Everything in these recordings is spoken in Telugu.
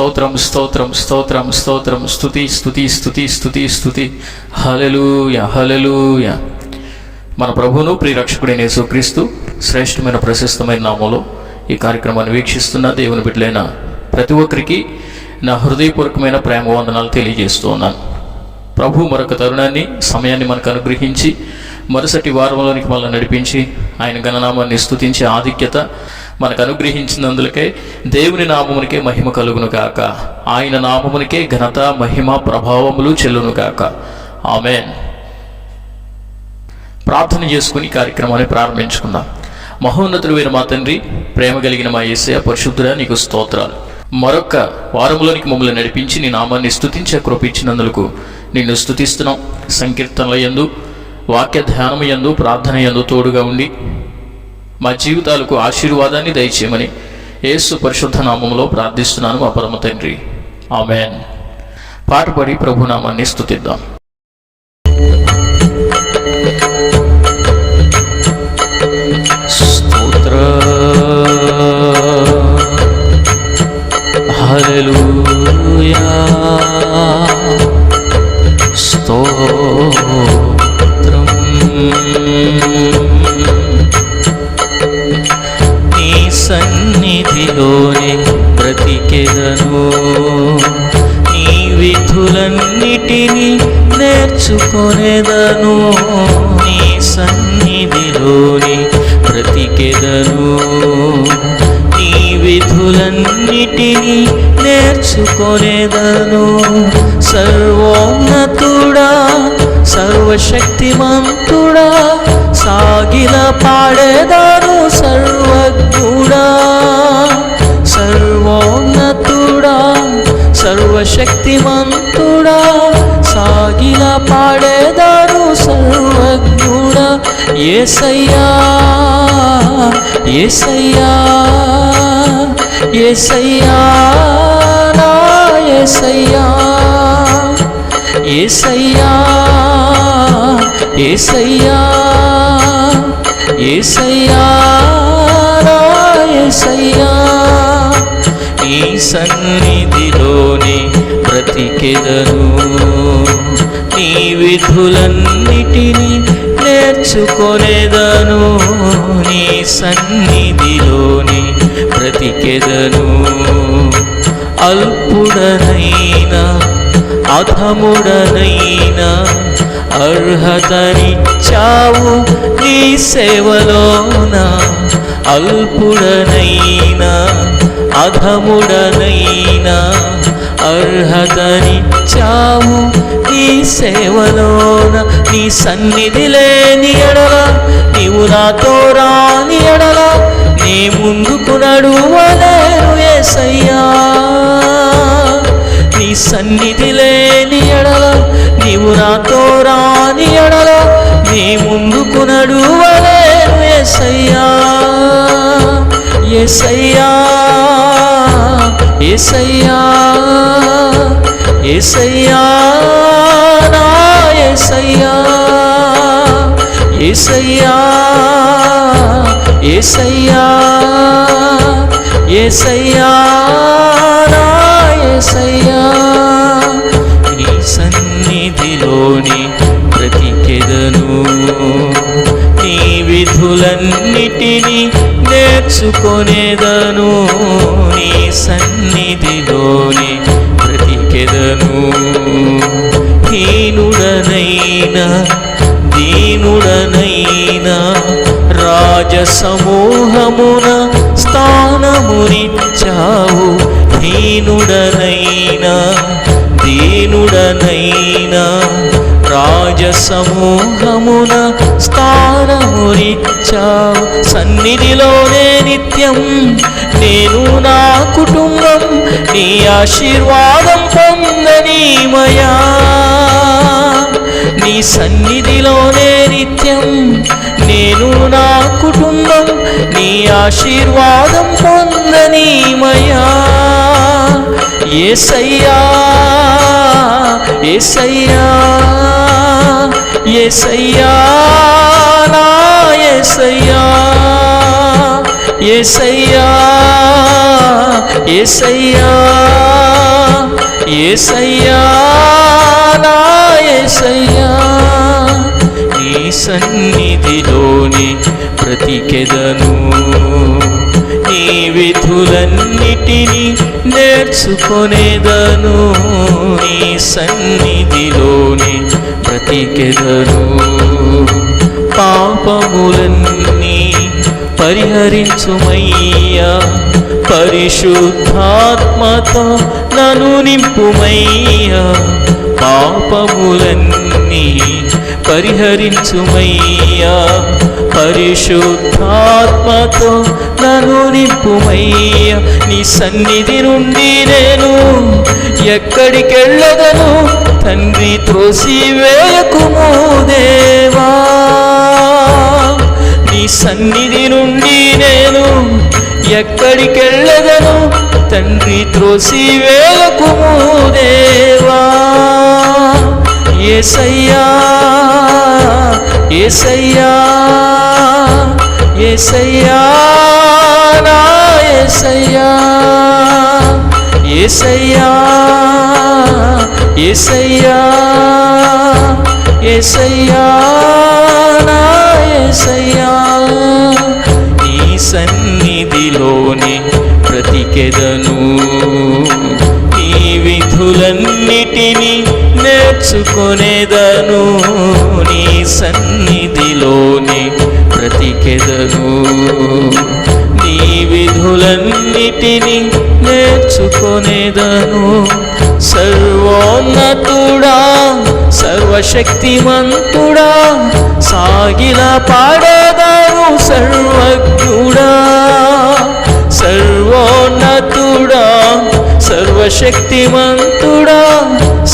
స్తోత్రం స్తోత్రం స్తోత్రం స్తోత్రం స్తుతి స్తుతి స్తుతి స్తుతి స్తుతి. హల్లెలూయా హల్లెలూయా. మన ప్రభువును ప్రియరక్షకుడైన యేసుక్రీస్తు శ్రేష్టమైన ప్రశస్తమైన నామంలో ఈ కార్యక్రమాన్ని వీక్షిస్తున్న దేవుని బిడ్డలైన ప్రతి ఒక్కరికి నా హృదయపూర్వకమైన ప్రేమ వందనాలు తెలియజేస్తూ ఉన్నాను. ప్రభు మరొక తరుణాన్ని సమయాన్ని మనకు అనుగ్రహించి మరుసటి వారంలోనికి మనల్ని నడిపించి ఆయన ఘననామాన్ని స్తుతించే ఆధిక్యత మనకు అనుగ్రహించినందులకే దేవుని నామమునికే మహిమ కలుగును గాక. ఆయన నామమునికే ఘనత మహిమ ప్రభావములు చెల్లును గాక. ఆమేన్. ప్రార్థన చేసుకుని కార్యక్రమాన్ని ప్రారంభించుకుందాం. మహోన్నతుడైన మా తండ్రి, ప్రేమ కలిగిన మా యేసయ్య పరిశుద్ధుడా, నీకు స్తోత్రాలు. మరొక్క వారంలోనికి మమ్మల్ని నడిపించి నీ నామాన్ని స్తుతించే కృపించినందులకు నిన్ను స్తుతిస్తున్నాం. సంకీర్తనల యందు, వాక్య ధ్యానము యందు, ప్రార్థన యందు తోడుగా ఉండి మా జీవితాలకు ఆశీర్వాదాన్ని దయచేయమని యేసు పరిశుద్ధ నామములో ప్రార్థిస్తున్నాను మా పరమ తండ్రి. ఆమేన్. పాట పాడి ప్రభు నామాన్ని స్తుతిద్దాం. స్తోత్ర హల్లెలూయా స్తోత్రం. నీ సన్నిధిలోనే బ్రతికెదను, నీ విధులన్నిటినీ నేర్చుకొనేదను. నీ సన్నిధిలోనే బ్రతికెదను, నీ విధులన్నిటినీ నేర్చుకొనేదను. సర్వోన్నతుడా, సర్వశక్తిమంతుడా, సాగిల పాడేదాను సర్వజ్ఞుడా. సర్వోన్నతుడా, సర్వశక్తిమంతుడా, సాగిల పాడేదాను సర్వజ్ఞుడా. యేసయ్యా యేసయ్యా యేసయ్యా నా యేసయ్యా. యేసయ్యా యేసయ్యా యేసయ్యా నా యేసయ్యా. నీ సన్నిధిలోనే బ్రతికెదను, నీ విధులన్నిటినీ నేర్చుకొనేదను. నీ సన్నిధిలోనే బ్రతికెదను. అల్పుడనైనా అధముడనైనా అర్హతనిచ్చావు నీ సేవలోన. అల్పుడనైనా అధముడనైనా అర్హతనిచ్చావు నీ సేవలోన. నీ సన్నిధి లేని ఎడల, నీవు నాతో రాని ఎడల, నీ ముందుకు నడువలేను యేసయ్యా. నీ సన్నిధి లేని ఎడల, నీవు నాతో రాని ఎడల, నీ ముందుకు నడువలేను యేసయ్యా. యేసయ్యా యేసయ్యా యేసయ్యా నా యేసయ్యా. యేసయ్యా యేసయ్యా యేసయ్యా నా యేసయ్యా. నీ సన్నిధిలోని బ్రతికెదను, నీ విధులన్నిటినీ నేర్చుకొనేదను. నీ సన్నిధిలోని బ్రతికెదను. హీనుడనైనా దీనుడనైనా రాజసమూహమున స్థానమునిచ్చావు. హీనుడనైనా దీనుడనైనా రాజసమూహమున స్థానమునిచ్చావు. సన్నిధిలోనే నిత్యం నేను నా కుటుంబం నీ ఆశీర్వాదం పొందనీమయా. నీ సన్నిధిలోనే నిత్యం నేను నా కుటుంబం నీ ఆశీర్వాదం పొందనీమయా. యేసయ్యా యేసయ్యా యేసయ్యా నా యేసయ్యా. యేసయ్యా యేసయ్యా యేసయ్యా నా యేసయ్యా, నీ సన్నిధిలోని బ్రతికెదను, నీ విధులన్నిటినీ నేర్చుకొనేదను, నీ సన్నిధిలోని బ్రతికెదను. పాపములన్నీ పరిహరించుమయ్యా, పరిశుద్ధాత్మతో నన్ను నింపుమయ్యా, పాపములన్నీ పరిహరించుమయ్యా, పరిశుద్ధాత్మతో నన్ను నింపుమయ్యా. నీ సన్నిధి నుండి నేను ఎక్కడికెళ్ళదను, తండ్రి త్రోసివేయకుము దేవా. నీ సన్నిధి నుండి నేను ఎక్కడికెళ్ళదను, తండ్రి త్రోసివేయకుము దేవా. యేసయ్యా యేసయ్యా యేసయ్యా నా యేసయ్యా, యేసయ్యా యేసయ్యా యేసయ్యా నా యేసయ్యా, నీ సన్నిధిలోని బ్రతికెదను, నీ విధులన్నిటినీ నేర్చుకొనేదను, నీ సన్నిధిలోని బ్రతికెదను, నీ విధులన్నిటినీ నేర్చుకొనేదను. సర్వోన్నతుడా సర్వశక్తిమంతుడా సాగిల పాడేదను సర్వజ్ఞుడా, సర్వోన్నతుడా సర్వశక్తిమంతుడా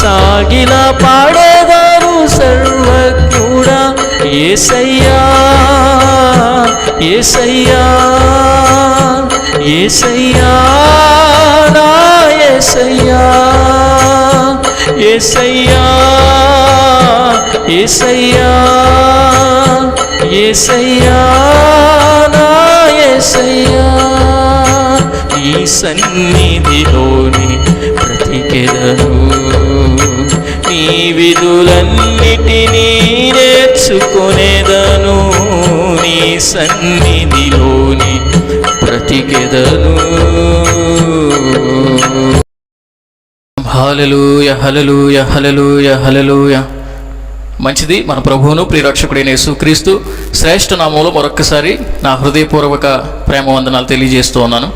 సాగిల పాడేదను సర్వజ్ఞుడా. యేసయ్యా యేసయ్యా యేసయ్యా నా యేసయ్యా, యేసయ్యా యేసయ్యా యేసయ్యా నా యేసయ్యా, నీ సన్నిధిలోని బ్రతికెదను, నీ విధులన్నిటినీ నేర్చుకొనేదను, నీ సన్నిధిలోని బ్రతికెదను. హల్లెలూయా హల్లెలూయా హల్లెలూయా హల్లెలూయా. మంచిది. మన ప్రభువును ప్రియరక్షకుడైన యేసుక్రీస్తు శ్రేష్ఠ నామములో మరొక్కసారి నా హృదయపూర్వక ప్రేమ వందనాలు తెలియజేస్తూ ఉన్నాను.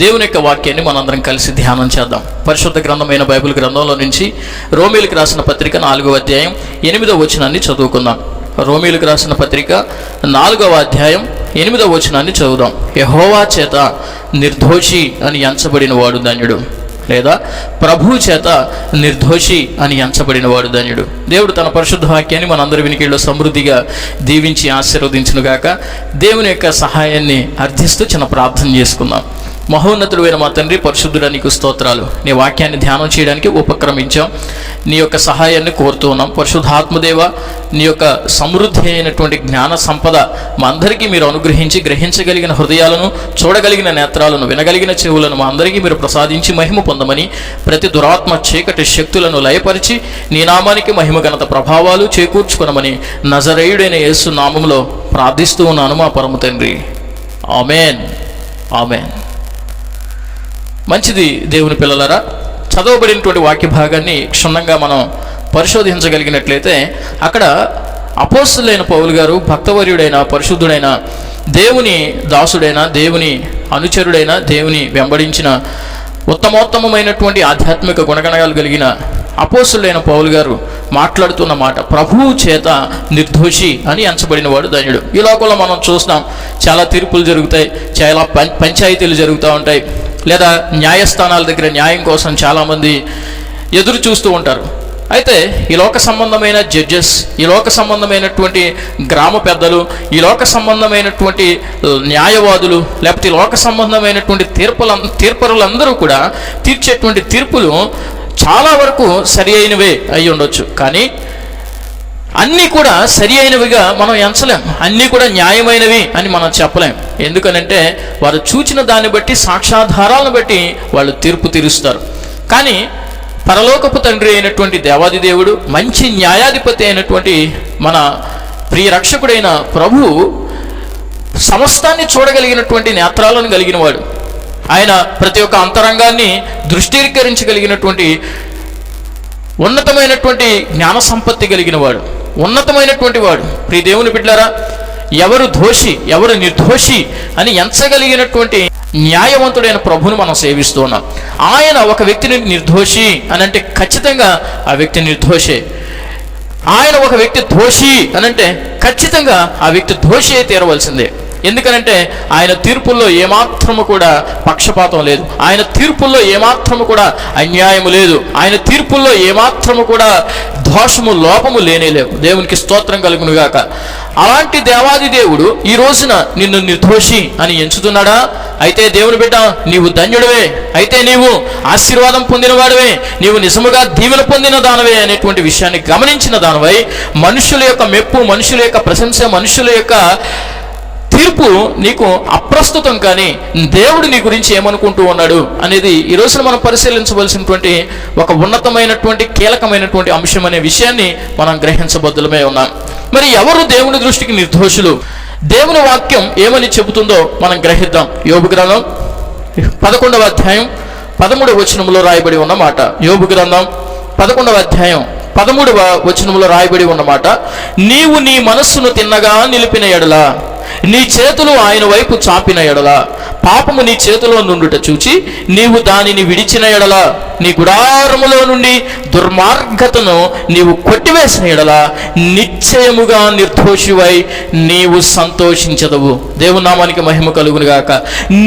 దేవుని యొక్క వాక్యాన్ని మనందరం కలిసి ధ్యానం చేద్దాం. పరిశుద్ధ గ్రంథమైన బైబిల్ గ్రంథంలో నుంచి రోమీయులకు రాసిన పత్రిక 4వ అధ్యాయం 8వ వచనాన్ని చదువుకుందాం. రోమీయులకు రాసిన పత్రిక 4వ అధ్యాయం 8వ వచనాన్ని చదువుదాం. యెహోవా చేత నిర్దోషి అని ఎంచబడిన వాడు ధన్యుడు, లేదా ప్రభువు చేత నిర్దోషి అని ఎంచబడిన వాడు ధన్యుడు. దేవుడు తన పరిశుద్ధ వాక్యాన్ని మనందరి వినికిడిలో సమృద్ధిగా దీవించి ఆశీర్వదించునుగాక. దేవుని యొక్క సహాయాన్ని అర్థిస్తూ చిన్న ప్రార్థన చేసుకుందాం. మహోన్నతుడైన మా తండ్రి, పరిశుద్ధుడా నీకు స్తోత్రాలు. నీ వాక్యాన్ని ధ్యానం చేయడానికి ఉపక్రమించాం. నీ యొక్క సహాయాన్ని కోరుతూ ఉన్నాం. పరిశుద్ధాత్మదేవ, నీ యొక్క సమృద్ధి అయినటువంటి జ్ఞాన సంపద మా అందరికీ మీరు అనుగ్రహించి, గ్రహించగలిగిన హృదయాలను, చూడగలిగిన నేత్రాలను, వినగలిగిన చెవులను మా అందరికీ మీరు ప్రసాదించి మహిమ పొందమని, ప్రతి దురాత్మ చీకటి శక్తులను లయపరిచి నీ నామానికి మహిమ ఘనత ప్రభావాలు చేకూర్చుకొనమని నజరేయుడైన యేసు నామములో ప్రార్థిస్తూ ఉన్నాను మా పరమ తండ్రి. Amen amen. మంచిది. దేవుని పిల్లలారా, చదవబడినటువంటి వాక్య భాగాన్ని క్షుణ్ణంగా మనం పరిశోధించగలిగినట్లయితే అక్కడ అపోస్తలుడైన పౌలు గారు భక్తవర్యుడైన, పరిశుద్ధుడైన, దేవుని దాసుడైన, దేవుని అనుచరుడైన, దేవుని వెంబడించిన ఉత్తమోత్తమైనటువంటి ఆధ్యాత్మిక గుణగణాలు కలిగిన అపోస్తలుడైన పౌలు గారు మాట్లాడుతున్న మాట, ప్రభువు చేత నిర్దోషి అని ఎంచబడిన వాడు ధన్యుడు. ఈ లోకంలో మనం చూస్తాం, చాలా తీర్పులు జరుగుతాయి, చాలా పంచాయతీలు జరుగుతూ ఉంటాయి, లేదా న్యాయస్థానాల దగ్గర న్యాయం కోసం చాలామంది ఎదురు చూస్తూ ఉంటారు. అయితే ఈ లోక సంబంధమైన జడ్జెస్, ఈ లోక సంబంధమైనటువంటి గ్రామ పెద్దలు, ఈ లోక సంబంధమైనటువంటి న్యాయవాదులు, లేకపోతే ఈ లోక సంబంధమైనటువంటి తీర్పరులందరూ కూడా తీర్చేటువంటి తీర్పులు చాలా వరకు సరి అయినవే అయి ఉండొచ్చు. కానీ అన్నీ కూడా సరి అయినవిగా మనం ఎంచలేం, అన్నీ కూడా న్యాయమైనవి అని మనం చెప్పలేం. ఎందుకనంటే వారు చూచిన దాన్ని బట్టి, సాక్ష్యాధారాలను బట్టి వాళ్ళు తీర్పు తీరుస్తారు. కానీ పరలోకపు తండ్రి అయినటువంటి దేవాది దేవుడు, మంచి న్యాయాధిపతి అయినటువంటి మన ప్రియ రక్షకుడైన ప్రభువు సమస్తాన్ని చూడగలిగినటువంటి నేత్రాలను కలిగిన వాడు. ఆయన ప్రతి ఒక్క అంతరంగాన్ని దృష్టీకరించగలిగినటువంటి ఉన్నతమైనటువంటి జ్ఞాన సంపత్తి కలిగిన వాడు, ఉన్నతమైనటువంటి వాడు. ప్రియ దేవుని బిడ్డలారా, ఎవరు దోషి ఎవరు నిర్దోషి అని ఎంచగలిగినటువంటి న్యాయవంతుడైన ప్రభువును మనం సేవిస్తూ ఉన్నాం. ఆయన ఒక వ్యక్తిని నిర్దోషి అని అంటే ఖచ్చితంగా ఆ వ్యక్తి నిర్దోషే. ఆయన ఒక వ్యక్తి దోషి అని అంటే ఖచ్చితంగా ఆ వ్యక్తి దోషి అయి తీరవలసిందే. ఎందుకనంటే ఆయన తీర్పుల్లో ఏమాత్రము కూడా పక్షపాతం లేదు, ఆయన తీర్పుల్లో ఏమాత్రము కూడా అన్యాయము లేదు, ఆయన తీర్పుల్లో ఏమాత్రము కూడా దోషము లోపము లేనేలేవు. దేవునికి స్తోత్రం కలుగునుగాక. అలాంటి దేవాది దేవుడు ఈ రోజున నిన్ను నిర్దోషి అని ఎంచుతున్నాడా? అయితే దేవుని బిడ్డ, నీవు ధన్యుడివే, అయితే నీవు ఆశీర్వాదం పొందిన వాడివే, నీవు నిజముగా దీవెన పొందిన దానవే అనేటువంటి విషయాన్ని గమనించిన దానవై, మనుషుల యొక్క మెప్పు, మనుషుల యొక్క ప్రశంస, మనుషుల యొక్క తీర్పు నీకు అప్రస్తుతం. కానీ దేవుడు నీ గురించి ఏమనుకుంటూ ఉన్నాడు అనేది ఈ రోజున మనం పరిశీలించవలసినటువంటి ఒక ఉన్నతమైనటువంటి కీలకమైనటువంటి అంశం అనే విషయాన్ని మనం గ్రహించబద్దులమే ఉన్నాం. మరి ఎవరు దేవుని దృష్టికి నిర్దోషులు? దేవుని వాక్యం ఏమని చెబుతుందో మనం గ్రహిద్దాం. యోబు గ్రంథం 11వ అధ్యాయం 13వ వచనంలో రాయబడి ఉన్న మాట. యోబు గ్రంథం 11వ అధ్యాయం 13వ వచనంలో రాయబడి ఉన్నమాట, నీవు నీ మనస్సును తిన్నగా నిలిపిన ఎడలా, నీ చేతులు ఆయన వైపు చాపిన ఎడలా, పాపము నీ చేతిలో నుండుట చూచి నీవు దానిని విడిచిన ఎడలా, నీ గుడారములో నుండి దుర్మార్గతను నీవు కొట్టివేసిన ఎడలా, నిశ్చయముగా నిర్దోషివై నీవు సంతోషించదవు. దేవుని నామానికి మహిమ కలుగును గాక.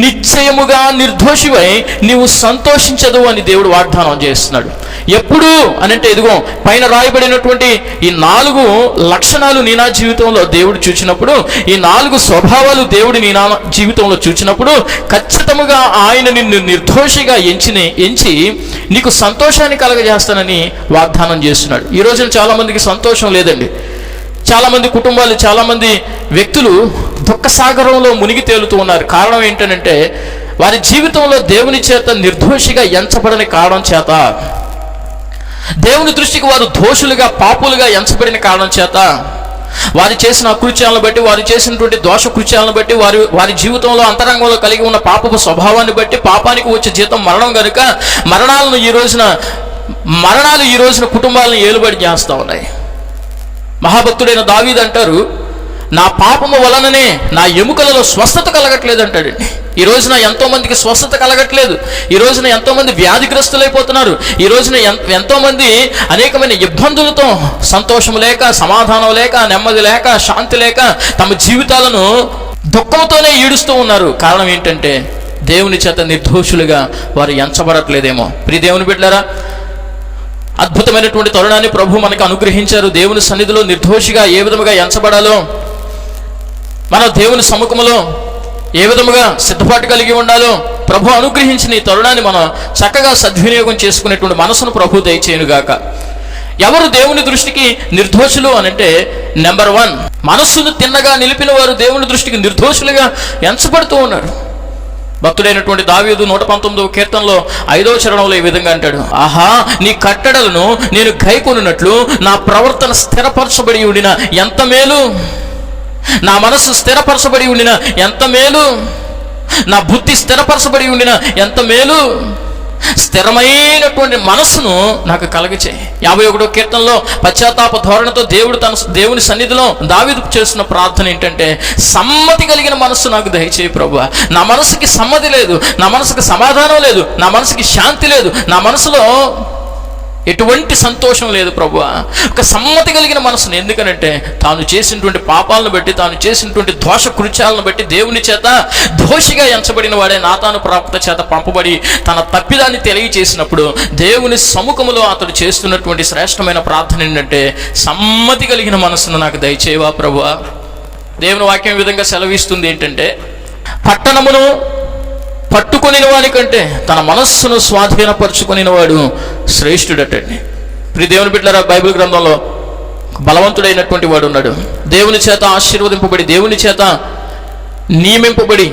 నిశ్చయముగా నిర్దోషివై నీవు సంతోషించదవు అని దేవుడు వాగ్దానం చేస్తున్నాడు. ఎప్పుడు అనంటే ఇదిగో పైన రాయబడినటువంటి ఈ 4 లక్షణాలు నీ నా జీవితంలో దేవుడు చూచినప్పుడు, ఈ 4 స్వభావాలు దేవుడు నీ నా జీవితంలో చూచినప్పుడు ఖచ్చితంగా ఆయన నిన్ను నిర్దోషిగా ఎంచి నీకు సంతోషాన్ని కలగజేస్తానని వాగ్దానం చేస్తున్నాడు. ఈ రోజున చాలామందికి సంతోషం లేదండి. చాలామంది కుటుంబాలు, చాలామంది వ్యక్తులు దుఃఖసాగరంలో మునిగి తేలుతూ ఉన్నారు. కారణం ఏంటంటే వారి జీవితంలో దేవుని చేత నిర్దోషిగా ఎంచబడని కారణం చేత, దేవుని దృష్టికి వారు దోషులుగా, పాపులుగా ఎంచబడిన కారణం చేత, వారు చేసిన అకృత్యాలను బట్టి, వారు చేసినటువంటి దోష కృత్యాలను బట్టి, వారి జీవితంలో అంతరంగంలో కలిగి ఉన్న పాపపు స్వభావాన్ని బట్టి, పాపానికి వచ్చే జీతం మరణం కనుక మరణాలు ఈ రోజున కుటుంబాలను ఏలుబడి చేస్తూ ఉన్నాయి. మహాభక్తుడైన దావీదు అంటారు, నా పాపము వలననే నా ఎముకలలో స్వస్థత కలగట్లేదు అంటాడండి. ఈ రోజున ఎంతోమందికి స్వస్థత కలగట్లేదు. ఈ రోజున ఎంతోమంది వ్యాధిగ్రస్తులైపోతున్నారు. ఈ రోజున ఎంతోమంది అనేకమైన ఇబ్బందులతో, సంతోషం లేక, సమాధానం లేక, నెమ్మది లేక, శాంతి లేక తమ జీవితాలను దుఃఖంతోనే ఈడుస్తూ ఉన్నారు. కారణం ఏంటంటే దేవుని చేత నిర్దోషులుగా వారు ఎంచబడట్లేదేమో. ప్రియ దేవుని బిడ్డలారా, అద్భుతమైనటువంటి తరుణాన్ని ప్రభు మనకు అనుగ్రహించారు. దేవుని సన్నిధిలో నిర్దోషిగా ఏ విధముగా ఎంచబడాలో, మన దేవుని సముఖంలో ఏ విధముగా సిద్ధపాటు కలిగి ఉండాలో ప్రభు అనుగ్రహించిన ఈ తరుణాన్ని మనం చక్కగా సద్వినియోగం చేసుకునేటువంటి మనసును ప్రభు దయచేయునుగాక. ఎవరు దేవుని దృష్టికి నిర్దోషులు అనంటే, నెంబర్ 1, మనస్సును తిన్నగా నిలిపిన వారు దేవుని దృష్టికి నిర్దోషులుగా ఎంచబడుతూ ఉన్నారు. భక్తుడైనటువంటి దావీదు 119వ కీర్తనలో 5వ చరణంలో ఈ విధంగా అంటాడు, ఆహా, నీ కట్టడలను నేను గైకొనున్నట్లు నా ప్రవర్తన స్థిరపరచబడి ఉండిన ఎంత మేలు, నా మనస్సు స్థిరపరచబడి ఉండిన ఎంత మేలు, నా బుద్ధి స్థిరపరచబడి ఉండిన ఎంత మేలు. స్థిరమైనటువంటి మనస్సును నాకు కలగచేయి. 51వ కీర్తనలో పశ్చాత్తాప ధోరణితో దేవుని సన్నిధిలో దావీదు చేస్తున్న ప్రార్థన ఏంటంటే, సమ్మతి కలిగిన మనస్సు నాకు దయచేయి ప్రభువా. నా మనసుకి సమ్మతి లేదు, నా మనసుకి సమాధానం లేదు, నా మనసుకి శాంతి లేదు, నా మనసులో ఎటువంటి సంతోషం లేదు ప్రభువా. ఒక సమ్మతి కలిగిన మనసును, ఎందుకనంటే తాను చేసినటువంటి పాపాలను బట్టి, తాను చేసినటువంటి దోష కృత్యాలను బట్టి దేవుని చేత దోషిగా ఎంచబడిన వాడే నాతాను ప్రవక్త చేత పంపబడి తన తప్పిదాన్ని తెలియచేసినప్పుడు దేవుని సముఖములో అతడు చేస్తున్నటువంటి శ్రేష్టమైన ప్రార్థన ఏంటంటే, సమ్మతి కలిగిన మనసును నాకు దయచేయవా ప్రభువా. దేవుని వాక్యం ఈ విధంగా సెలవిస్తుంది ఏంటంటే, పట్టణమును పట్టుకొనిన వాడి కంటే తన మనస్సును స్వాధీనపరుచుకొనిన వాడు శ్రేష్ఠుడటండి. ప్రియ దేవుని బిడ్డలారా, బైబిల్ గ్రంథంలో బలవంతుడైనటువంటి వాడు ఉన్నాడు. దేవుని చేత ఆశీర్వదింపబడి, దేవుని చేత నియమింపబడి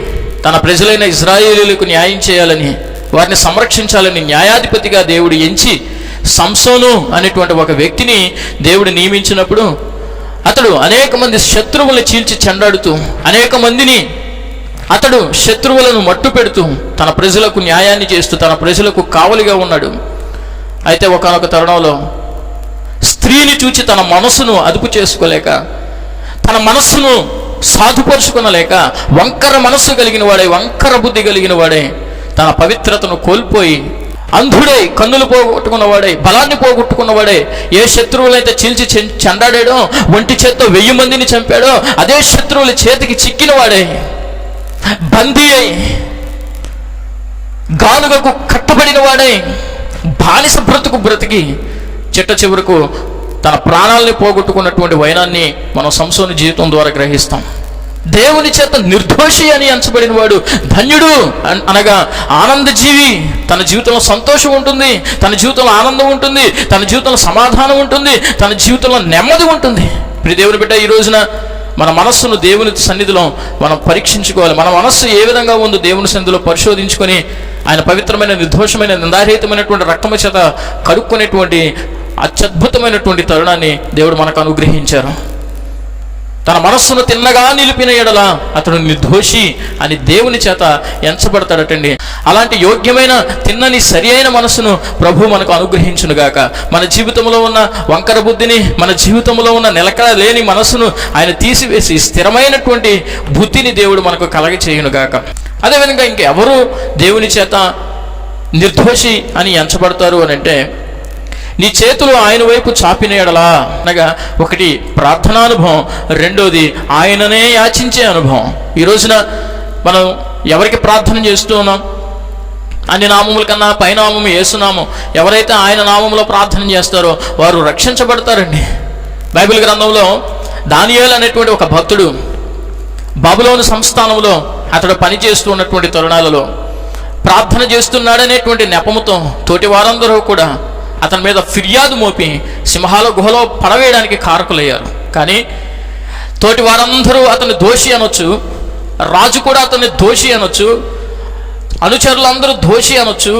తన ప్రజలైన ఇశ్రాయేలీయులకు న్యాయం చేయాలని, వారిని సంరక్షించాలని న్యాయాధిపతిగా దేవుడు ఎంచి సంసోను అనేటువంటి ఒక వ్యక్తిని దేవుడు నియమించినప్పుడు అతడు అనేక మంది శత్రువులను చీల్చి చెండాడుతూ, అనేక మందిని అతడు శత్రువులను మట్టు పెడుతూ, తన ప్రజలకు న్యాయాన్ని చేస్తూ, తన ప్రజలకు కావలిగా ఉన్నాడు. అయితే ఒకానొక తరుణంలో స్త్రీని చూచి తన మనస్సును అదుపు చేసుకోలేక, తన మనస్సును సాధుపరుచుకొనలేక, వంకర మనస్సు కలిగిన వాడే, వంకర బుద్ధి కలిగిన వాడే, తన పవిత్రతను కోల్పోయి అంధుడై, కన్నులు పోగొట్టుకున్నవాడే, బలాన్ని పోగొట్టుకున్నవాడే, ఏ శత్రువులైతే చీల్చి చెండాడాడో, ఒంటి చేత్తో 1000 మందిని చంపాడో అదే శత్రువుల చేతికి చిక్కిన వాడే, బందీ అయి గానుగకు కట్టబడిన వాడే, బానిస బ్రతుకు బ్రతికి చిట్ట చివరకు తన ప్రాణాలని పోగొట్టుకున్నటువంటి వైనాన్ని మనం సంసోను జీవితం ద్వారా గ్రహిస్తాం. దేవుని చేత నిర్దోషి అని ఎంచబడిన వాడు ధన్యుడు, అనగా ఆనందజీవి. తన జీవితంలో సంతోషం ఉంటుంది, తన జీవితంలో ఆనందం ఉంటుంది, తన జీవితంలో సమాధానం ఉంటుంది, తన జీవితంలో నెమ్మది ఉంటుంది. ప్రియ దేవుని బిడ్డ, ఈ రోజున మన మనస్సును దేవుని సన్నిధిలో మనం పరీక్షించుకోవాలి. మన మనస్సు ఏ విధంగా ఉందో దేవుని సన్నిధిలో పరిశోధించుకొని ఆయన పవిత్రమైన, నిర్దోషమైన, నిందారహితమైనటువంటి రక్తము చేత కడుక్కునేటువంటి అత్యద్భుతమైనటువంటి తరుణాన్ని దేవుడు మనకు అనుగ్రహించారు. తన మనస్సును తిన్నగా నిలిపిన ఎడల అతడు నిర్దోషి అని దేవుని చేత ఎంచబడతాడటండి. అలాంటి యోగ్యమైన, తిన్నని, సరి అయిన మనస్సును ప్రభు మనకు అనుగ్రహించునుగాక. మన జీవితంలో ఉన్న వంకర బుద్ధిని, మన జీవితంలో ఉన్న నిలకడ లేని మనస్సును ఆయన తీసివేసి స్థిరమైనటువంటి బుద్ధిని దేవుడు మనకు కలగ చేయునుగాక. అదేవిధంగా ఇంకెవరు దేవుని చేత నిర్దోషి అని ఎంచబడతారు అని అంటే, నీ చేతులు ఆయన వైపు చాపిన ఎడలా, అనగా ఒకటి ప్రార్థనానుభవం, రెండోది ఆయననే యాచించే అనుభవం. ఈ రోజున మనం ఎవరికి ప్రార్థన చేస్తూ ఉన్నాం? అన్ని నామముల కన్నా పైనామము యేసునామం. ఎవరైతే ఆయన నామంలో ప్రార్థన చేస్తారో వారు రక్షించబడతారండి. బైబిల్ గ్రంథంలో దానియేలు అనేటువంటి ఒక భక్తుడు బబులోను సంస్థానంలో అతడు పనిచేస్తూ ఉన్నటువంటి తరుణాలలో ప్రార్థన చేస్తున్నాడనేటువంటి నెపముతో తోటి వారందరూ కూడా అతని మీద ఫిర్యాదు మోపి సింహాల గుహలో పడవేయడానికి కారకులయ్యారు. కానీ తోటి వారందరూ అతన్ని దోషి అనొచ్చు, రాజు కూడా అతన్ని దోషి అనొచ్చు, అనుచరులందరూ దోషి అనొచ్చు,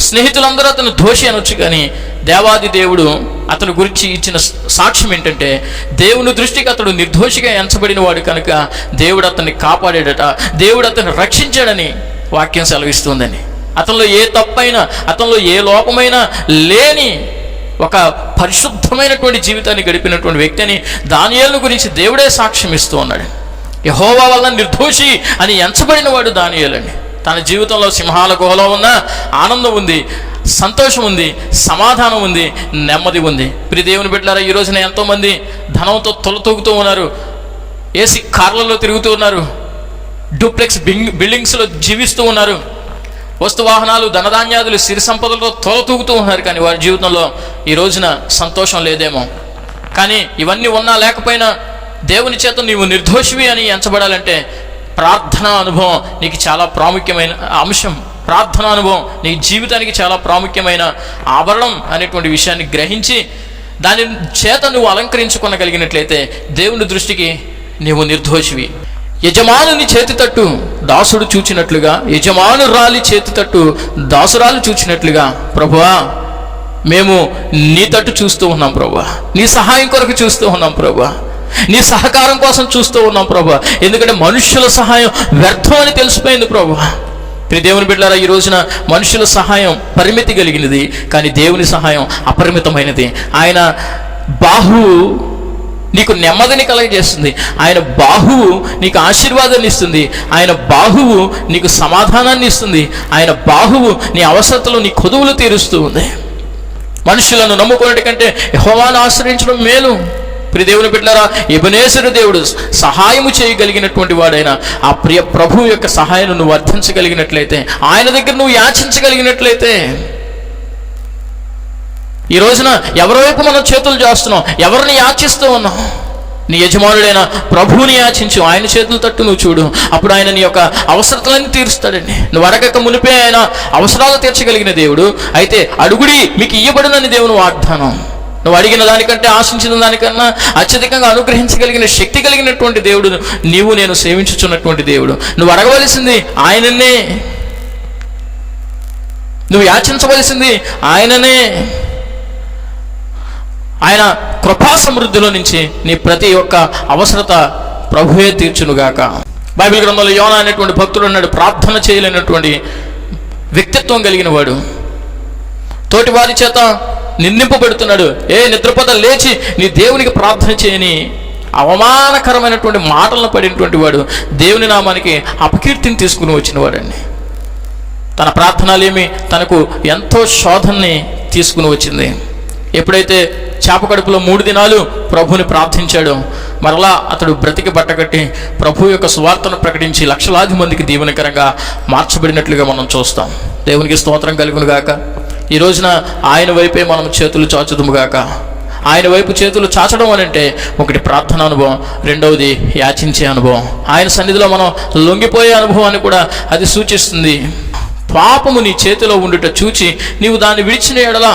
స్నేహితులందరూ అతను దోషి అనొచ్చు. కానీ దేవాది దేవుడు అతని గురించి ఇచ్చిన సాక్ష్యం ఏంటంటే, దేవుని దృష్టికి అతడు నిర్దోషిగా ఎంచబడిన వాడు కనుక దేవుడు అతన్ని కాపాడాడట, దేవుడు అతన్ని రక్షించాడని వాక్యం సెలవిస్తుందని. అతనిలో ఏ తప్పైనా, అతనిలో ఏ లోపమైనా లేని ఒక పరిశుద్ధమైనటువంటి జీవితాన్ని గడిపినటువంటి వ్యక్తి అని దానియేలు గురించి దేవుడే సాక్ష్యం ఇస్తూ ఉన్నాడు. యెహోవా వల్ల నిర్దోషి అని ఎంచబడిన వాడు దానియేలు అండి. తన జీవితంలో సింహాల గుహలో ఉన్న ఆనందం ఉంది, సంతోషం ఉంది, సమాధానం ఉంది, నెమ్మది ఉంది. ప్రియ దేవుని బిడ్డలారా, ఈ రోజున ఎంతోమంది ధనంతో తొలతూగుతూ ఉన్నారు, ఏసీ కార్లలో తిరుగుతూ ఉన్నారు, డూప్లెక్స్ బిల్డింగ్స్లో జీవిస్తూ ఉన్నారు, వస్తు వాహనాలు, ధనధాన్యాదులు, సిరి సంపదలతో తొలతూగుతూ ఉన్నారు. కానీ వారి జీవితంలో ఈ రోజున సంతోషం లేదేమో. కానీ ఇవన్నీ ఉన్నా లేకపోయినా దేవుని చేత నీవు నిర్దోషివి అని ఎంచబడాలంటే ప్రార్థనా అనుభవం నీకు చాలా ప్రాముఖ్యమైన అంశం. ప్రార్థనా అనుభవం నీ జీవితానికి చాలా ప్రాముఖ్యమైన ఆభరణం అనేటువంటి విషయాన్ని గ్రహించి దాని చేత నువ్వు అలంకరించుకొనగలిగినట్లయితే దేవుని దృష్టికి నీవు నిర్దోషివి. యజమానుని చేతి తట్టు దాసుడు చూచినట్లుగా, యజమానురాలి చేతి తట్టు దాసురాలు చూచినట్లుగా, ప్రభువా మేము నీ తట్టు చూస్తూ ఉన్నాం ప్రభువా, నీ సహాయం కొరకు చూస్తూ ఉన్నాం ప్రభువా, నీ సహకారం కోసం చూస్తూ ఉన్నాం ప్రభువా. ఎందుకంటే మనుష్యుల సహాయం వ్యర్థం అని తెలిసిపోయింది ప్రభువా. ప్రియ దేవుని బిడ్డలారా, ఈ రోజున మనుషుల సహాయం పరిమితి కలిగినది, కానీ దేవుని సహాయం అపరిమితమైనది. ఆయన బాహువు నీకు నెమ్మదిని కలగజేస్తుంది, ఆయన బాహువు నీకు ఆశీర్వాదాన్ని ఇస్తుంది, ఆయన బాహువు నీకు సమాధానాన్ని ఇస్తుంది, ఆయన బాహువు నీ అవసరతలు, నీ కొదువులు తీరుస్తూ ఉంది. మనుషులను నమ్ముకున్నటి కంటే యెహోవాను ఆశ్రయించడం మేలు. ప్రియ దేవుని బిడ్డలారా, ఎబెనేజరు దేవుడు సహాయము చేయగలిగినటువంటి వాడైనా ఆ ప్రియ ప్రభువు యొక్క సహాయాన్ని నువ్వు అర్థించగలిగినట్లయితే, ఆయన దగ్గర నువ్వు యాచించగలిగినట్లయితే, ఈ రోజున ఎవరి వైపు మనం చేతులు చేస్తున్నాం, ఎవరిని యాచిస్తూ ఉన్నాం? నీ యజమానుడైన ప్రభువుని యాచించు, ఆయన చేతులు తట్టు నువ్వు చూడు, అప్పుడు ఆయన నీ యొక్క అవసరతలన్నీ తీరుస్తాడండి. నువ్వు అడగక మునిపే ఆయన అవసరాలు తీర్చగలిగిన దేవుడు. అయితే అడుగుడి మీకు ఇయ్యబడునని దేవుని వాగ్దానం. నువ్వు అడిగిన దానికంటే ఆశించిన దానికన్నా అత్యధికంగా అనుగ్రహించగలిగిన శక్తి కలిగినటువంటి దేవుడు నీవు నేను సేవించుచున్నటువంటి దేవుడు. నువ్వు అడగవలసింది ఆయననే, నువ్వు యాచించవలసింది ఆయననే. ఆయన కృపా సమృద్ధిలో నుంచి నీ ప్రతి ఒక్క అవసరత ప్రభువే తీర్చునుగాక. బైబిల్ గ్రంథంలో యోనా అనేటువంటి భక్తుడు ఉన్నాడు. ప్రార్థన చేయలేనటువంటి వ్యక్తిత్వం కలిగిన వాడు, తోటి వారి చేత నిందింపబడుతున్నాడు. నిద్రపోత లేచి నీ దేవునికి ప్రార్థన చేయని అవమానకరమైనటువంటి మాటలను పడినటువంటి వాడు, దేవుని నామానికి అపకీర్తిని తీసుకుని వచ్చిన వాడండి. తన ప్రార్థనలేమి తనకు ఎంతో శోధనని తీసుకుని వచ్చింది. ఎప్పుడైతే చేప కడుపులో 3 దినాలు ప్రభుని ప్రార్థించాడో మరలా అతడు బ్రతికి బట్టకట్టి ప్రభు యొక్క సువార్తను ప్రకటించి లక్షలాది మందికి దీవెనకరంగా మార్చబడినట్లుగా మనం చూస్తాం. దేవునికి స్తోత్రం కలుగును గాక. ఈ రోజున ఆయన వైపే మనం చేతులు చాచుదుము గాక. ఆయన వైపు చేతులు చాచడం అని అంటే ఒకటి ప్రార్థన అనుభవం, రెండవది యాచించే అనుభవం, ఆయన సన్నిధిలో మనం లొంగిపోయే అనుభవాన్ని కూడా అది సూచిస్తుంది. పాపము నీ చేతిలో ఉండుట చూచి నీవు దాన్ని విడిచిన ఎడలా,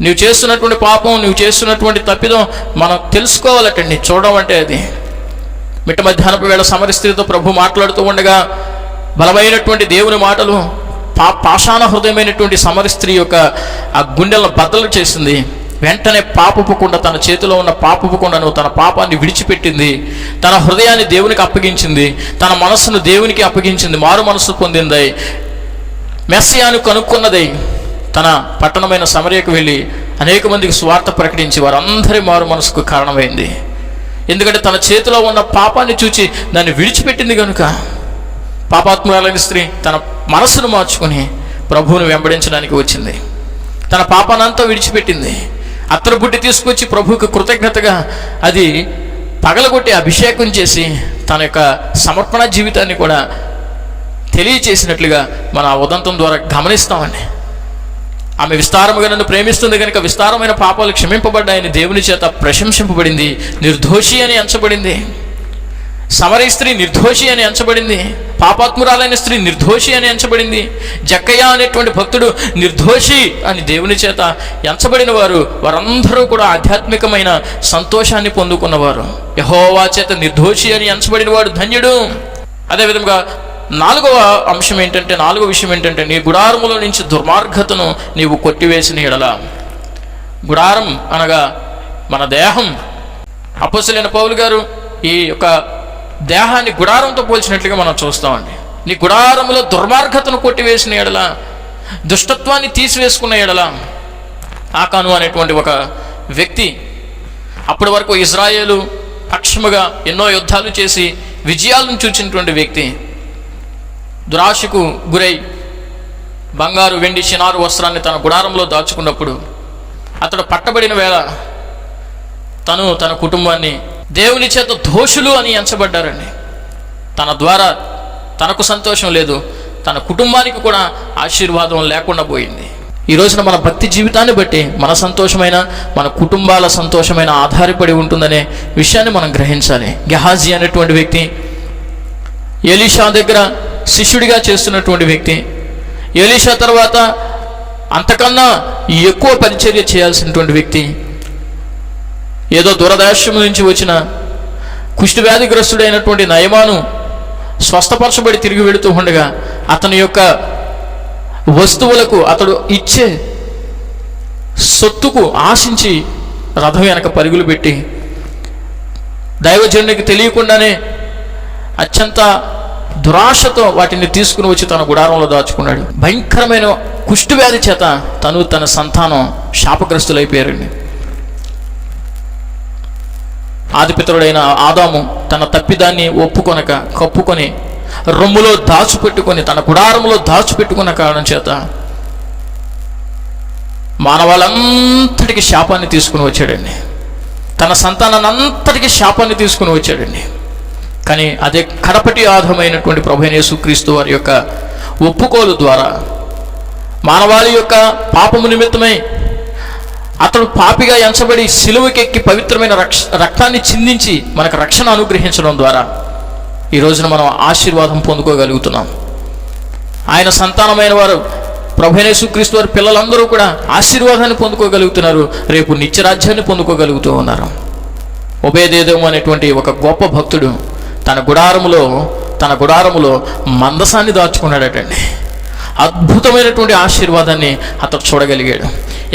నువ్వు చేస్తున్నటువంటి పాపం, నువ్వు చేస్తున్నటువంటి తప్పిదం మనం తెలుసుకోవాలటండి. చూడడం అంటే అది. మిట్ట మధ్యాహ్నపు వేళ సమర స్త్రీతో ప్రభు మాట్లాడుతూ ఉండగా బలమైనటువంటి దేవుని మాటలు పాషాణ హృదయమైనటువంటి సమర స్త్రీ యొక్క ఆ గుండెలను బద్దలు చేసింది. వెంటనే పాపపు కుండ, తన చేతిలో ఉన్న పాపపు కుండను, తన పాపాన్ని విడిచిపెట్టింది. తన హృదయాన్ని దేవునికి అప్పగించింది, తన మనస్సును దేవునికి అప్పగించింది, మారు మనస్సు పొందింది, మెస్సియాను కనుక్కున్నదై తన పట్టణమైన సమరియకు వెళ్ళి అనేక మందికి సువార్త ప్రకటించి వారందరి మారు మనసుకు కారణమైంది. ఎందుకంటే తన చేతిలో ఉన్న పాపాన్ని చూచి దాన్ని విడిచిపెట్టింది కనుక. పాపాత్మురాలైన స్త్రీ తన మనస్సును మార్చుకుని ప్రభువును వెంబడించడానికి వచ్చింది. తన పాపానంతా విడిచిపెట్టింది. అత్తరు బుడ్డి తీసుకొచ్చి ప్రభువుకు కృతజ్ఞతగా అది పగలగొట్టి అభిషేకం చేసి తన యొక్క సమర్పణ జీవితాన్ని కూడా తెలియచేసినట్లుగా మన ఉదంతం ద్వారా గమనిస్తామండి. ఆమె విస్తారముగా నన్ను ప్రేమిస్తుంది కనుక విస్తారమైన పాపాలు క్షమింపబడ్డాయని దేవుని చేత ప్రశంసింపబడింది. నిర్దోషి అని ఎంచబడింది. సమరీ స్త్రీ నిర్దోషి అని ఎంచబడింది. పాపాత్మురాలైన స్త్రీ నిర్దోషి అని ఎంచబడింది. జక్కయ్య అనేటువంటి భక్తుడు నిర్దోషి అని దేవుని చేత ఎంచబడిన వారు, వారందరూ కూడా ఆధ్యాత్మికమైన సంతోషాన్ని పొందుకున్నవారు. యెహోవా చేత నిర్దోషి అని ఎంచబడిన వాడు ధన్యుడు. అదేవిధంగా నాలుగవ విషయం ఏంటంటే నీ గుడారములో నుంచి దుర్మార్గతను నీవు కొట్టివేసిన ఎడల. గుడారం అనగా మన దేహం. అపోస్తలుడైన పౌలు గారు ఈ యొక్క దేహాన్ని గుడారంతో పోల్చినట్లుగా మనం చూస్తామండి. నీ గుడారములో దుర్మార్గతను కొట్టివేసిన ఎడల, దుష్టత్వాన్ని తీసివేసుకున్న ఎడల. ఆకాను అనేటువంటి ఒక వ్యక్తి అప్పటి వరకు ఇజ్రాయేలు పక్షముగా ఎన్నో యుద్ధాలు చేసి విజయాలను చూచినటువంటి వ్యక్తి దురాశకు గురై బంగారు, వెండి, చినారు వస్త్రాన్ని తన గుడారంలో దాచుకున్నప్పుడు అతడు పట్టబడిన వేళ తన కుటుంబాన్ని దేవుని చేత దోషులు అని ఎంచబడ్డారండి. తన ద్వారా తనకు సంతోషం లేదు, తన కుటుంబానికి కూడా ఆశీర్వాదం లేకుండా పోయింది. ఈ రోజున మన భక్తి జీవితాన్ని బట్టి మన సంతోషమైన, మన కుటుంబాల సంతోషమైన ఆధారపడి ఉంటుందనే విషయాన్ని మనం గ్రహించాలి. గెహాజీ అనేటువంటి వ్యక్తి ఎలీషా దగ్గర శిష్యుడిగా చేస్తున్నటువంటి వ్యక్తి. ఎలీషా తర్వాత అంతకన్నా ఎక్కువ పరిచర్య చేయాల్సినటువంటి వ్యక్తి. ఏదో దురదృష్టం నుంచి వచ్చిన కుష్ఠవ్యాధిగ్రస్తుడైనటువంటి నయమాను స్వస్థపరచబడి తిరిగి వెళుతూ ఉండగా అతని యొక్క వస్తువులకు, అతడు ఇచ్చే సొత్తుకు ఆశించి రథం వెనక పరుగులు పెట్టి దైవజనునికి తెలియకుండానే అత్యంత దురాశతో వాటిని తీసుకుని వచ్చి తన గుడారంలో దాచుకున్నాడు. భయంకరమైన కుష్ఠవ్యాధి చేత తన సంతానం శాపగ్రస్తులైపోయారండి. ఆదిపితరుడైన ఆదాము తన తప్పిదాన్ని కప్పుకొని రొమ్ములో దాచిపెట్టుకొని, తన గుడారంలో దాచిపెట్టుకున్న కారణం చేత మానవాళ్ళంతటికి శాపాన్ని తీసుకుని వచ్చాడండి. తన సంతానాన్ని అంతటికి శాపాన్ని తీసుకుని వచ్చాడండి. కానీ అదే కడపటి ఆధారమైనటువంటి ప్రభువైన యేసుక్రీస్తు వారి యొక్క ఒప్పుకోలు ద్వారా మానవాళి యొక్క పాపము నిమిత్తమై అతడు పాపిగా ఎంచబడి సిలువకెక్కి పవిత్రమైన రక్తాన్ని చిందించి మనకు రక్షణ అనుగ్రహించడం ద్వారా ఈ రోజున మనం ఆశీర్వాదం పొందుకోగలుగుతున్నాం. ఆయన సంతానమైన వారు ప్రభువైన యేసుక్రీస్తు వారి పిల్లలందరూ కూడా ఆశీర్వాదాన్ని పొందుకోగలుగుతున్నారు, రేపు నిత్యరాజ్యాన్ని పొందుకోగలుగుతూ ఉన్నారు. ఒబేదేదోము అనేటువంటి ఒక గొప్ప భక్తుడు తన గుడారములో మందసాన్ని దాచుకున్నాడటండి. అద్భుతమైనటువంటి ఆశీర్వాదాన్ని అతడు చూడగలిగాడు.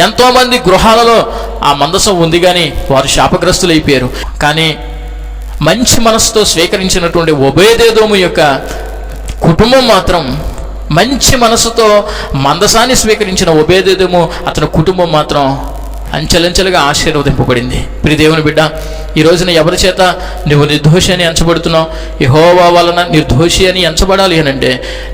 ఎంతోమంది గృహాలలో ఆ మందసం ఉంది కానీ వారు శాపగ్రస్తులైపోయారు. కానీ మంచి మనసుతో స్వీకరించినటువంటి ఒబేదేదోము యొక్క కుటుంబం మాత్రం, మంచి మనసుతో మందసాన్ని స్వీకరించిన ఒబేదేదోము అతని కుటుంబం మాత్రం అంచెలంచెలుగా ఆశీర్వదింపబడింది. ప్రియ దేవుని బిడ్డ, ఈ రోజున ఎవరి చేత నువ్వు నిర్దోషి అని ఎంచబడుతున్నావు? యెహోవా వలన నిర్దోషి అని ఎంచబడాలి అని అంటే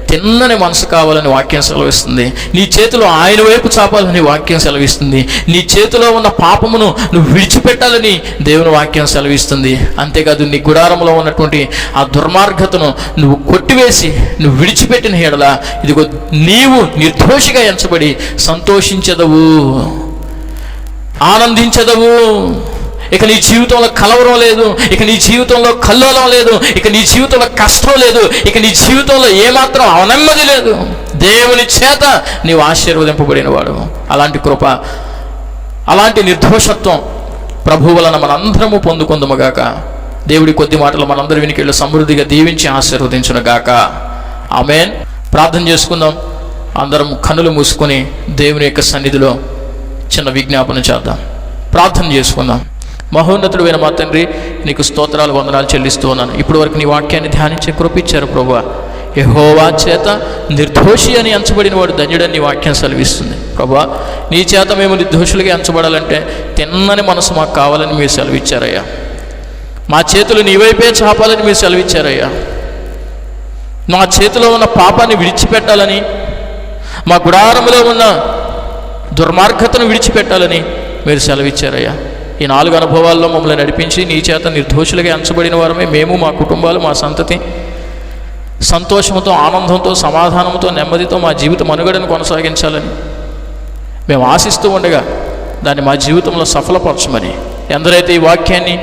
తిన్నని మనసు కావాలని వాక్యం సెలవిస్తుంది. నీ చేతిలో ఆయన వైపు చాపాలని వాక్యం సెలవిస్తుంది. నీ చేతిలో ఉన్న పాపమును నువ్వు విడిచిపెట్టాలని దేవుని వాక్యం సెలవిస్తుంది. అంతేకాదు నీ గుడారంలో ఉన్నటువంటి ఆ దుర్మార్గతను నువ్వు కొట్టివేసి నువ్వు విడిచిపెట్టిన యెడల ఇదిగో నీవు నిర్దోషిగా ఎంచబడి సంతోషించదవు, ఆనందించదవు. ఇక నీ జీవితంలో కలవరం లేదు, ఇక నీ జీవితంలో కల్లోలం లేదు, ఇక నీ జీవితంలో కష్టం లేదు, ఇక నీ జీవితంలో ఏమాత్రం అవనెమ్మది లేదు. దేవుని చేత నీవు ఆశీర్వదింపబడిన వాడు. అలాంటి కృప, అలాంటి నిర్దోషత్వం ప్రభు వలన మనందరము పొందుకుందుముగాక. దేవుడి కొద్ది మాటలు మనందరి వినికిళ్ళు సమృద్ధిగా దీవించి ఆశీర్వదించునుగాక. ఆమేన్. ప్రార్థన చేసుకుందాం. అందరం కన్నులు మూసుకొని దేవుని యొక్క సన్నిధిలో చిన్న విజ్ఞాపన చేద్దాం. ప్రార్థన చేసుకుందాం. మహోన్నతుడైన మా తండ్రి, నీకు స్తోత్రాలు, వందనాలు చెల్లిస్తూ ఉన్నాను. ఇప్పటి వరకు నీ వాక్యాన్ని ధ్యానించే కృప ఇచ్చారు ప్రభువా. యెహోవా చేత నిర్దోషి అని ఎంచబడిన వాడు ధన్యుడని నీ వాక్యం సెలవిస్తుంది. ప్రభువా, నీ చేత మేము నిర్దోషులుగా ఎంచబడాలంటే తిన్నని మనసు మాకు కావాలని మీరు సెలవిచ్చారయ్యా. మా చేతులు నీ వైపే చాపాలని మీరు సెలవిచ్చారయ్యా. మా చేతిలో ఉన్న పాపాన్ని విడిచిపెట్టాలని, మా గుడారంలో ఉన్న దుర్మార్గతను విడిచిపెట్టాలని మీరు సెలవిచ్చారయ్యా. ఈ 4 అనుభవాల్లో మమ్మల్ని నడిపించి నీ చేత నిర్దోషులుగా ఎంచబడిన వారమే మేము, మా కుటుంబాలు, మా సంతతి సంతోషంతో, ఆనందంతో, సమాధానంతో, నెమ్మదితో మా జీవిత మనుగడను కొనసాగించాలని మేము ఆశిస్తూ ఉండగా దాన్ని మా జీవితంలో సఫలపరచమని, ఎందరైతే ఈ వాక్యాన్ని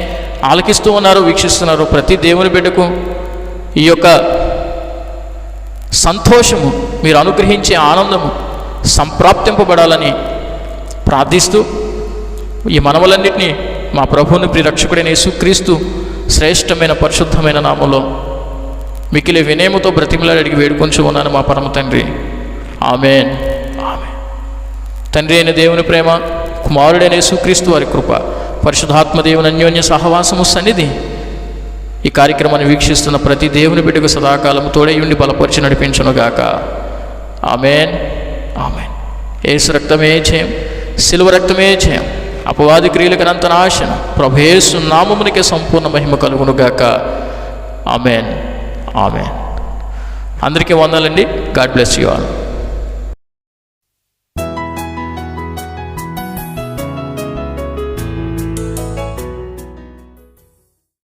ఆలకిస్తూ ఉన్నారో, వీక్షిస్తున్నారో ప్రతి దేవుని బిడ్డకు ఈ యొక్క సంతోషము, మీరు అనుగ్రహించే ఆనందము సంప్రాప్తింపబడాలని ప్రార్థిస్తూ ఈ మనవలన్నింటినీ మా ప్రభువుని ప్రియరక్షకుడైన యేసుక్రీస్తు శ్రేష్టమైన పరిశుద్ధమైన నామంలో మిక్కిలి వినయముతో బ్రతిమలాడి అడిగి వేడుకొంచు ఉన్నాను మా పరమ తండ్రి. ఆమేన్. ఆమేన్. తండ్రి అయిన దేవుని ప్రేమ, కుమారుడైన యేసుక్రీస్తు వారి కృప, పరిశుద్ధాత్మ దేవుని అన్యోన్య సహవాసము సన్నిధి ఈ కార్యక్రమాన్ని వీక్షిస్తున్న ప్రతి దేవుని బిడ్డకు సదాకాలము తోడై ఉండి బలపరిచి నడిపించునుగాక. ఆమేన్. ఆమేన్. యేసు రక్తమే జయం, శిలువ రక్తమే జయం, అపవాది క్రియలకు అనంత నాశనం, ప్రభు యేసు నామమునికే సంపూర్ణ మహిమ కలుగునుగాక. ఆమేన్. ఆమేన్. అందరికీ వందలండి. God bless you all.